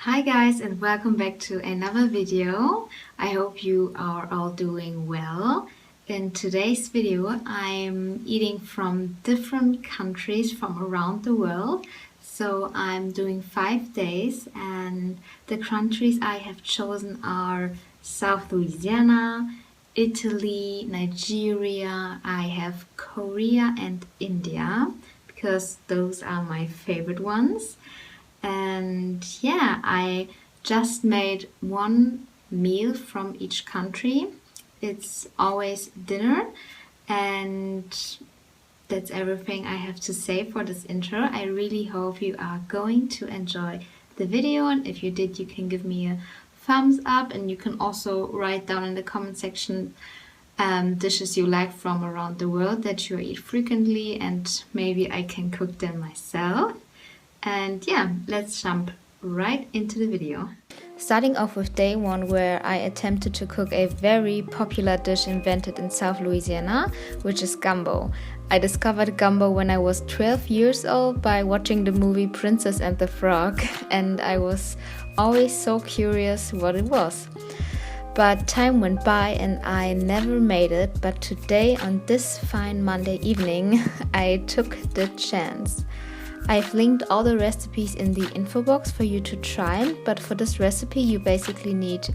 Hi guys, and welcome back to another video. I hope you are all doing well. In today's video I'm eating from different countries from around the world. So I'm doing 5 days, and the countries I have chosen are South Louisiana, Italy, Nigeria. I have Korea and India because those are my favorite ones. And yeah, I just made one meal from each country. It's always dinner, and that's everything I have to say for this intro. I really hope you are going to enjoy the video, and if you did, you can give me a thumbs up, and you can also write down in the comment section dishes you like from around the world that you eat frequently, and maybe I can cook them myself. And yeah, let's jump right into the video. Starting off with day one, where I attempted to cook a very popular dish invented in South Louisiana, which is gumbo. I discovered gumbo when I was 12 years old by watching the movie Princess and the Frog, and I was always so curious what it was. But time went by and I never made it, but today, on this fine Monday evening, I took the chance. I've linked all the recipes in the info box for you to try, but for this recipe you basically need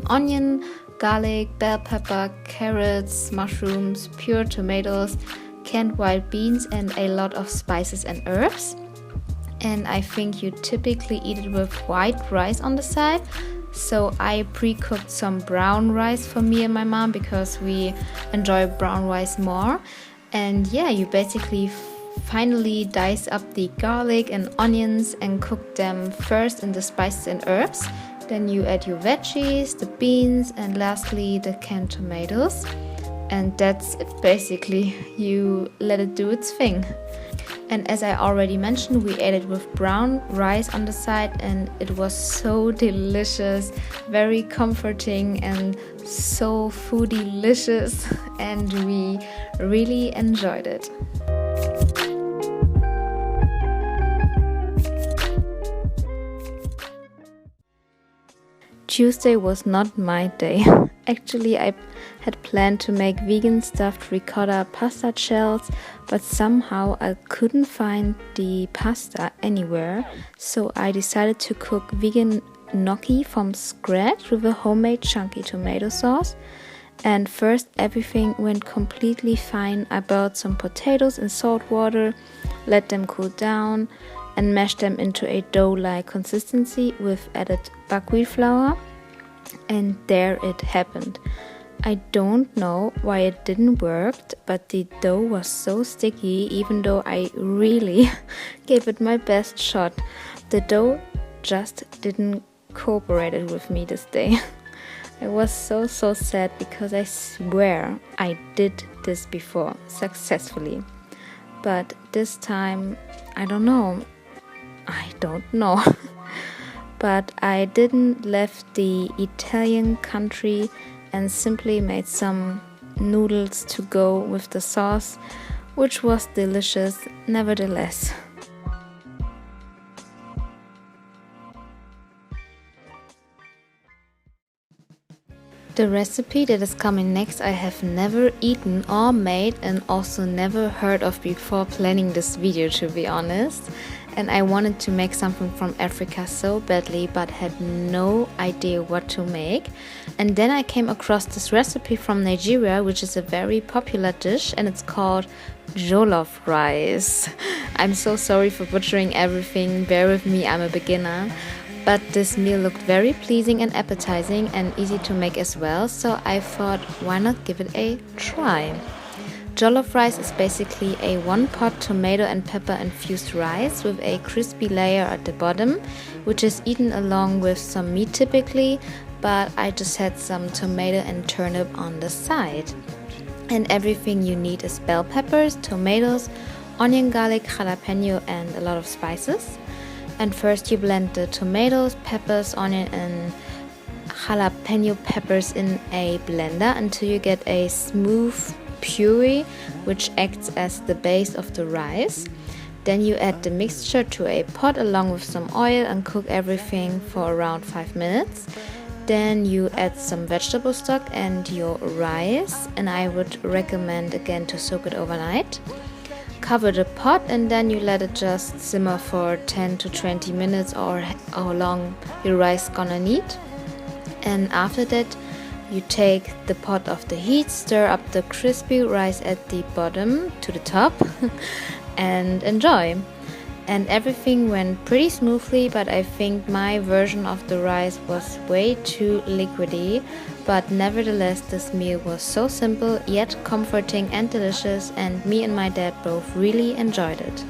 onion, garlic, bell pepper, carrots, mushrooms, pure tomatoes, canned wild beans, and a lot of spices and herbs. And I think you typically eat it with white rice on the side, so I pre-cooked some brown rice for me and my mom because we enjoy brown rice more. And yeah, you basically finally dice up the garlic and onions and cook them first in the spices and herbs. Then you add your veggies, the beans, and lastly the canned tomatoes. And that's it basically. You let it do its thing. And as I already mentioned, we ate it with brown rice on the side, and it was so delicious, very comforting and so foodie-licious, and we really enjoyed it. Tuesday was not my day. Actually, I had planned to make vegan stuffed ricotta pasta shells, but somehow I couldn't find the pasta anywhere, so I decided to cook vegan gnocchi from scratch with a homemade chunky tomato sauce. And first, everything went completely fine. I boiled some potatoes in salt water, let them cool down, and mashed them into a dough-like consistency with added buckwheat flour. And there it happened. I don't know why it didn't work, but the dough was so sticky, even though I really gave it my best shot. The dough just didn't cooperate with me this day. I was so sad because I swear I did this before successfully. But this time, I don't know. But I didn't left the Italian country and simply made some noodles to go with the sauce, which was delicious nevertheless. The recipe that is coming next I have never eaten or made, and also never heard of before planning this video, to be honest. And I wanted to make something from Africa so badly, but had no idea what to make. And then I came across this recipe from Nigeria, which is a very popular dish, and it's called jollof rice. I'm so sorry for butchering everything, bear with me, I'm a beginner. But this meal looked very pleasing and appetizing and easy to make as well, so I thought, why not give it a try? Jollof rice is basically a one-pot tomato and pepper infused rice with a crispy layer at the bottom, which is eaten along with some meat typically, but I just had some tomato and turnip on the side. And everything you need is bell peppers, tomatoes, onion, garlic, jalapeno, and a lot of spices. And first you blend the tomatoes, peppers, onion, and jalapeno peppers in a blender until you get a smooth puree, which acts as the base of the rice. Then you add the mixture to a pot along with some oil and cook everything for around 5 minutes. Then you add some vegetable stock and your rice, and I would recommend again to soak it overnight. Cover the pot and then you let it just simmer for 10 to 20 minutes or how long your rice gonna need. And after that you take the pot off the heat, stir up the crispy rice at the bottom to the top and enjoy. And everything went pretty smoothly, but I think my version of the rice was way too liquidy. But nevertheless, this meal was so simple yet comforting and delicious, and me and my dad both really enjoyed it.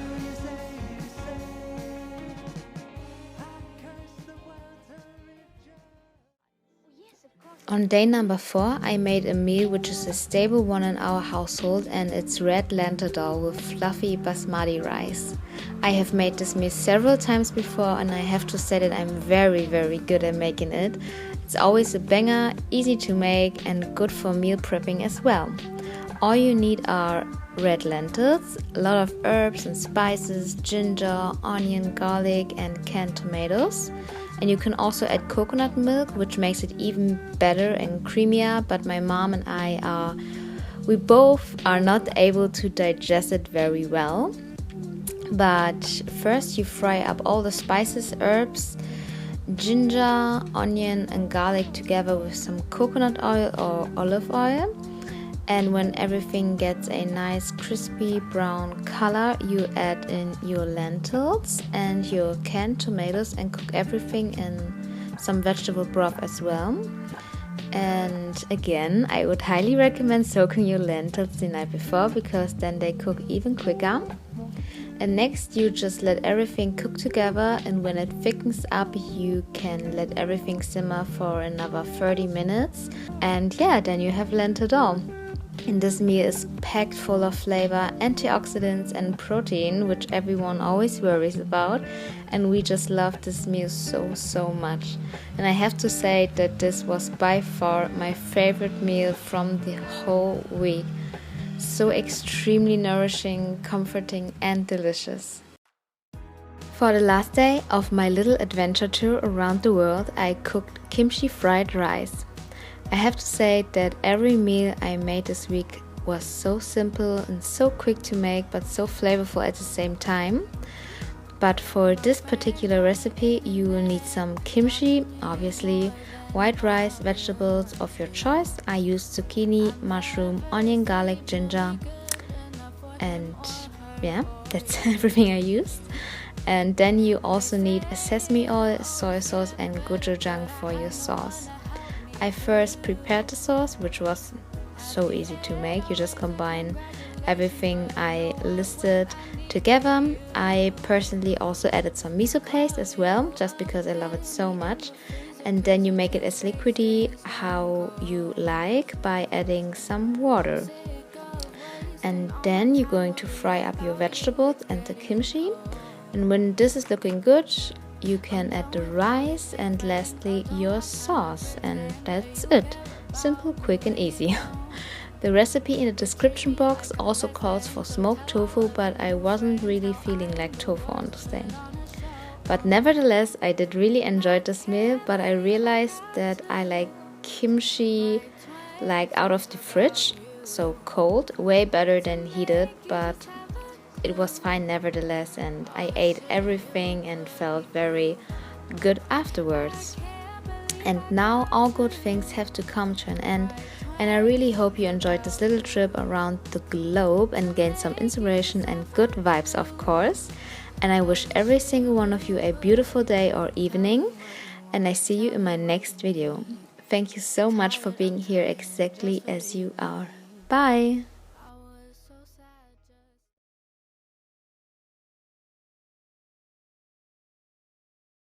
On day number 4, I made a meal which is a staple one in our household, and it's red lentil dal with fluffy basmati rice. I have made this meal several times before, and I have to say that I'm very good at making it. It's always a banger, easy to make and good for meal prepping as well. All you need are red lentils, a lot of herbs and spices, ginger, onion, garlic and canned tomatoes. And you can also add coconut milk, which makes it even better and creamier, but my mom and we both are not able to digest it very well. But first you fry up all the spices, herbs, ginger, onion and garlic together with some coconut oil or olive oil. And when everything gets a nice crispy brown color, you add in your lentils and your canned tomatoes and cook everything in some vegetable broth as well. And again, I would highly recommend soaking your lentils the night before, because then they cook even quicker. And next you just let everything cook together, and when it thickens up you can let everything simmer for another 30 minutes. And yeah, then you have lentil dal. And this meal is packed full of flavor, antioxidants and protein, which everyone always worries about. And we just love this meal so much. And I have to say that this was by far my favorite meal from the whole week. So extremely nourishing, comforting and delicious. For the last day of my little adventure tour around the world, I cooked kimchi fried rice. I have to say that every meal I made this week was so simple and so quick to make, but so flavorful at the same time. But for this particular recipe you will need some kimchi, obviously, white rice, vegetables of your choice. I used zucchini, mushroom, onion, garlic, ginger, and yeah, that's everything I used. And then you also need a sesame oil, soy sauce and gochujang for your sauce. I first prepared the sauce, which was so easy to make. You just combine everything I listed together. I personally also added some miso paste as well, just because I love it so much. And then you make it as liquidy how you like by adding some water. And then you're going to fry up your vegetables and the kimchi. And when this is looking good, you can add the rice and lastly your sauce, and that's it. Simple, quick and easy. The recipe in the description box also calls for smoked tofu, but I wasn't really feeling like tofu on this day. But nevertheless, I did really enjoy this meal, but I realized that I like kimchi like out of the fridge, so cold, way better than heated, but it was fine nevertheless, and I ate everything and felt very good afterwards. And now all good things have to come to an end, and I really hope you enjoyed this little trip around the globe and gained some inspiration and good vibes, of course. And I wish every single one of you a beautiful day or evening, and I see you in my next video. Thank you so much for being here exactly as you are. Bye!